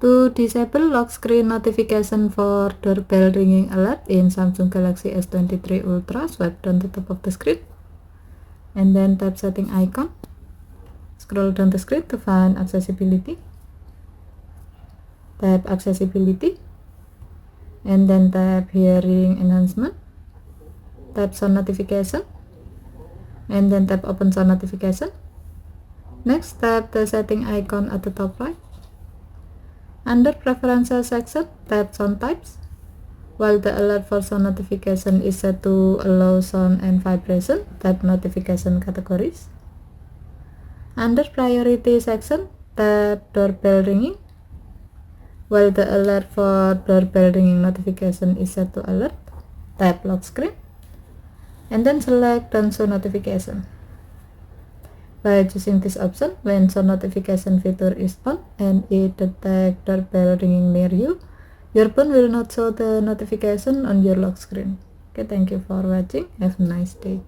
To disable lock screen notification for doorbell ringing alert in Samsung Galaxy S23 Ultra, swipe down the top of the screen and then tap setting icon. Scroll down the screen to find accessibility. Tap accessibility and then tap hearing enhancement. Tap sound notification and then tap open sound notification. Next, tap the setting icon at the top right. Under preferences section, tap sound types. While the alert for sound notification is set to allow sound and vibration, tap notification categories. Under priority section, tap doorbell ringing. While the alert for doorbell ringing notification is set to alert, tap lock screen and then select turn show notification. By choosing this option, when sound notification feature is on and it detects doorbell ringing near you, your phone will not show the notification on your lock screen. Okay, thank you for watching. Have a nice day.